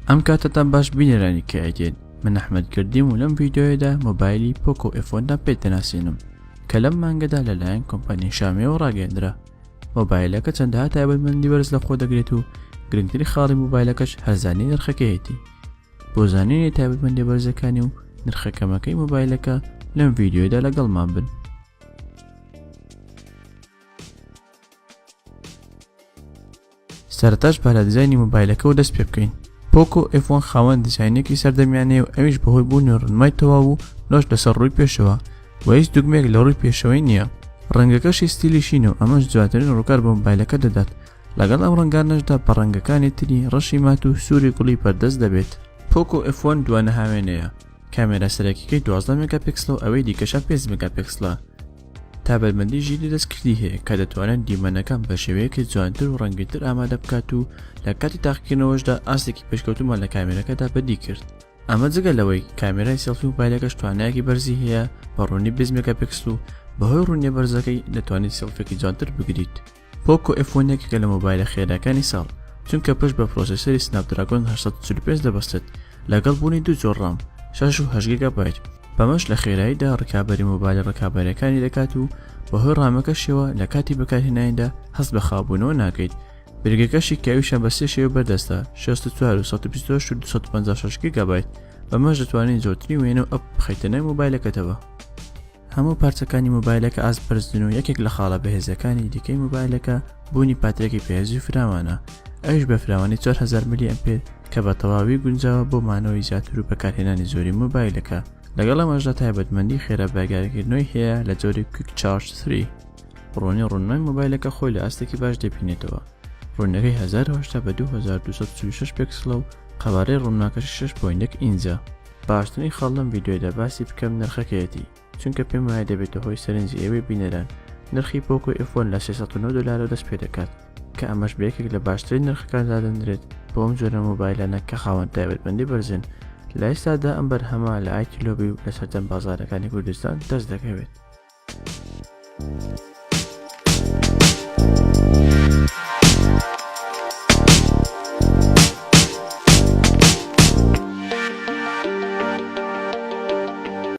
ئەم کاتتان باش بینێرانی کە ئەدێن من ئەحمەد کردیم و لەم ڤیدیۆیەدا مۆبایلی پۆکۆ F1 پێت دەناسێنم کە لەم مانگەدا لەلایەن کۆمپانیای شامیەوە ڕاگەیاندرا. مۆبایلەکە چەندەها تایبەتمەندی بەرز لە خۆ دەگرێت و گرنگترین خاڵی مۆبایلەکەش هەرزانی نرخەکەیەتی. بۆ زانینی تایبەتمەندی بەرزەکانی و نرخەکەمەکەی مۆبایلەکە لەم ڤیدیۆیەدا لەگەڵمان بن. سەرەتاش با لە دیزاینی مۆبایلەکەەوە دەست پێ بکەین. پۆکۆ F1 خاوەن دیزاینێکی سەردەمیانەیە و ئەویش بەهۆی بوونی ڕنمای تەواو و نۆش لەسەر ڕووی پێشەوە و هیچ دوگمێک لە ڕووی پێشەوەی نییە. ڕەنگەکەشی ستیلی شینە و ئەمەش جواترین ڕووکار بە مۆبایلەکە دەدات. لەگەڵ ئەم ڕەنگانەشدا بە ڕەنگەکانی تری ڕەشی مات و سووری گوڵی پەردەست دەبێت. پۆکۆ F1 دوانە هاوێنەیە. کامێرا سەرەکیەکەی 12 مێگاپیکسڵە و ئەوەی دیکەشە 5 مێگاپیکسڵە. تابەتمەندی ژیری دەستکردی هەیە کە دەتوانێت دیمەنەکان بە شێوەیەکی جوانتر و ڕەنگیتر ئامادە بکات و لە کاتی تاقیکردنەوەشدا ئاستێکی پێشکەوتومان لە کامێرەکەدا بەدی کرد. ئەمە جگە لەوەی کامێرای سێلفی مۆبایلەکەش توانایەکی بەرزی هەیە بە ڕوونی 20 مێگاپیکسڵ و بەهۆی ڕوونیە بەرزەکەی دەتوانێت سێلفێکی جوانتر بگریت. پۆکۆ F1 یەکێکە لە مۆبایلە خێراکانی ساڵ چونکە پشت بە پرۆسەسەری سناپدراگۆن 845 دەبەستێت لەگەڵ بوونی 2 جۆر ڕام 6 و 8 گیگابایت. بەمەش لە خێراییدا ڕکابەری مۆبایل ڕکابەریەکانی دەکات و بەهۆی ڕامەکە شێوە لە کاتی بەکارهێنانیدا هەست بە خابوونەوە ناکەیت. برگەکەشی کاویشە بە 3 شێوە بەردەستە 64 و 128 و 256 گیگابایت. بەمەش دەتوانین زۆرترین وێنە و ئەپ بخەیتە ناو مۆبایلەکەتەوە. هەموو پارچەکانی مۆبایلەکە ئاست بەرزدن و یەکێک لە خاڵە بەهێزەکانی دیکەی مۆبایلەکە بوونی پاترێکی پێهێزی فراوانە. ئەویش بە فراوانی 4000 ملی ئەمپێر کە بە تەواوی گونجاوە بۆ مانەوەی زیاتر و بەکارهێنانی زۆری مۆبایلەکە. لەگەڵ ئەمەشدا تایبەتمەندی خێرا بەکارهێنانەوەی هەیە لە جۆری کویک چارج 3. ڕوونی ڕوونمای مۆبایلەکە خۆی لە ئاستێکی باش دەبینێتەوە. ڕوونەکەی 1080 بە 2236 پێکسڵە و قەبارەی ڕووناکەشی 6.1 ئینچە. باشترین خاڵ لەم ڤیدیۆیەدا باسی بکەم نرخەکەیەتی چونکە پێم وایە دەبێتە هۆی سەرنجی ئێوەی بینەران. نرخی پۆکۆ F1 لە 309 دلار دەست پێ دەکات کە ئەمەش بەیەکێک لە باشترین نرخەکان دادەنرێت بۆ ئەم جۆرە مۆبایلانە کە خاوەن تایبەتمەندی بەرزن. لە ئێستادا ئەم بەرهەمە لە ئایتی لۆبی و لە سەردەم بازارەکانی کوردستان دەست دەکەوێت.